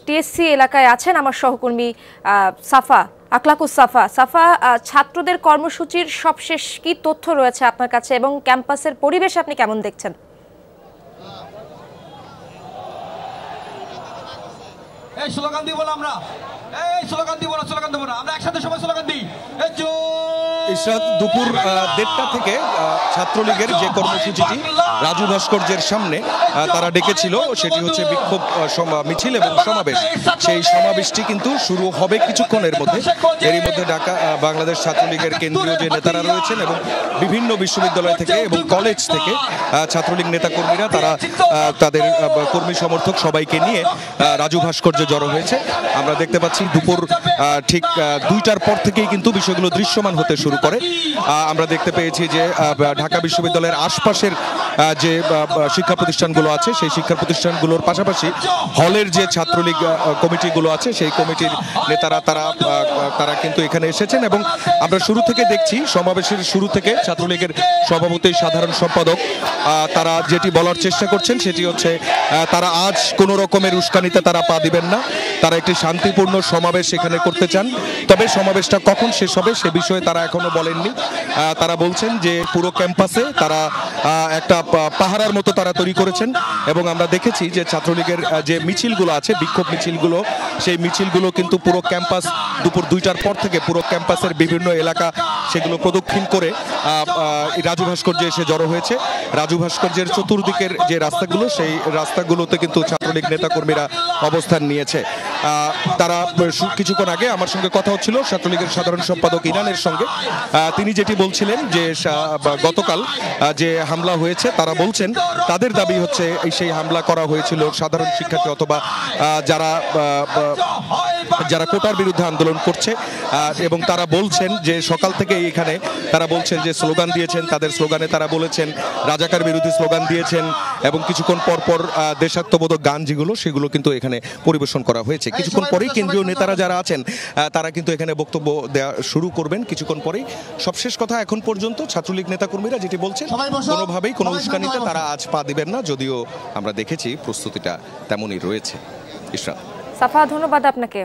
TSC এলাকায় আছেন আমার সহকর্মী সাফা আখলাকুস সাফা। সাফা, ছাত্রদের কর্মসূচির সবশেষ কি তথ্য রয়েছে আপনার কাছে এবং ক্যাম্পাসের পরিবেশ আপনি কেমন দেখছেন? এই স্লোগান দিব না আমরা, এই স্লোগান দিব না, স্লোগান দেব না আমরা, একসাথে সবাই স্লোগান দিই। ইশরাত, দুপুর 1:30টা থেকে ছাত্রলীগের যে কর্মসূচিটি রাজু ভাস্কর্যের সামনে তারা ডেকেছিল, সেটি হচ্ছে বিক্ষোভ মিছিল এবং সমাবেশ। সেই সমাবেশটি কিন্তু শুরু হবে কিছুক্ষণের মধ্যে। এরই মধ্যে ঢাকা বাংলাদেশ ছাত্রলীগের কেন্দ্রীয় যে নেতারা রয়েছেন এবং বিভিন্ন বিশ্ববিদ্যালয় থেকে এবং কলেজ থেকে ছাত্রলীগ নেতাকর্মীরা তারা তাদের কর্মী সমর্থক সবাইকে নিয়ে রাজু ভাস্কর্যে জড়ো হয়েছে। আমরা দেখতে পাচ্ছি দুপুর ঠিক 2টার পর থেকেই কিন্তু বিষয়গুলো দৃশ্যমান হতে শুরু করে। আমরা দেখতে পেয়েছি যে ঢাকা বিশ্ববিদ্যালয়ের আশপাশের যে শিক্ষা প্রতিষ্ঠানগুলো আছে সেই শিক্ষা প্রতিষ্ঠানগুলোর পাশাপাশি হলের যে ছাত্রলীগ কমিটিগুলো আছে সেই কমিটির নেতারা তারা কিন্তু এখানে এসেছেন এবং আমরা শুরু থেকে দেখছি সমাবেশের শুরু থেকে ছাত্রলীগের সভাপতি সাধারণ সম্পাদক তারা যেটি বলার চেষ্টা করছেন সেটি হচ্ছে তারা আজ কোনো রকমের উস্কানিতে তারা পা দিবেন না। তারা একটি শান্তিপূর্ণ সমাবেশ এখানে করতে চান, তবে সমাবেশটা কখন শেষ হবে সে বিষয়ে তারা এখনো বলেননি। তারা বলছেন যে পুরো ক্যাম্পাসে তারা একটা পাহারার মতো তারা তৈরি করেছেন এবং আমরা দেখেছি যে ছাত্রলীগের যে মিছিলগুলো আছে, বিক্ষোভ মিছিলগুলো, সেই মিছিলগুলো কিন্তু পুরো ক্যাম্পাস দুপুর 2টার পর থেকে পুরো ক্যাম্পাসের বিভিন্ন এলাকা সেগুলো প্রদক্ষিণ করে রাজু ভাস্কর্যে এসে জড়ো হয়েছে। রাজু ভাস্কর্যের চতুর্দিকের যে রাস্তাগুলো সেই রাস্তাগুলোতে কিন্তু ছাত্রলীগ নেতাকর্মীরা অবস্থান নিয়েছে। তারা কিছুক্ষণ আগে আমার সঙ্গে কথা হচ্ছিল ছাত্রলীগের সাধারণ সম্পাদক ইরানের সঙ্গে। তিনি যেটি বলছিলেন যে গতকাল যে হামলা হয়েছে তারা বলছেন তাদের দাবি হচ্ছে সেই হামলা করা হয়েছিল সাধারণ শিক্ষার্থী অথবা যারা কোটার বিরুদ্ধে আন্দোলন করছে এবং তারা বলছেন যে সকাল থেকে এখানে তারা বলছেন যে স্লোগান দিয়েছেন, তাদের স্লোগানে তারা বলেছেন রাজাকার বিরোধী স্লোগান দিয়েছেন এবং কিছুক্ষণ পর পর দেশাত্মবোধক গান যেগুলো সেগুলো কিন্তু এখানে পরিবেশন করা হয়েছে। কিছুক্ষণ পরেই কেন্দ্রীয় নেতারা যারা আছেন তারা কিন্তু এখানে বক্তব্য দেওয়া শুরু করবেন কিছুক্ষণ পরেই। সবশেষ কথা এখন পর্যন্ত ছাত্রলীগ নেতাকর্মীরা যেটি বলছেন কোনোভাবেই কোনো উস্কানিতে তারা আজ পা দিবেন না, যদিও আমরা দেখেছি প্রস্তুতিটা তেমনই রয়েছে। ইশরাত, সাফা, ধন্যবাদ আপনাকে।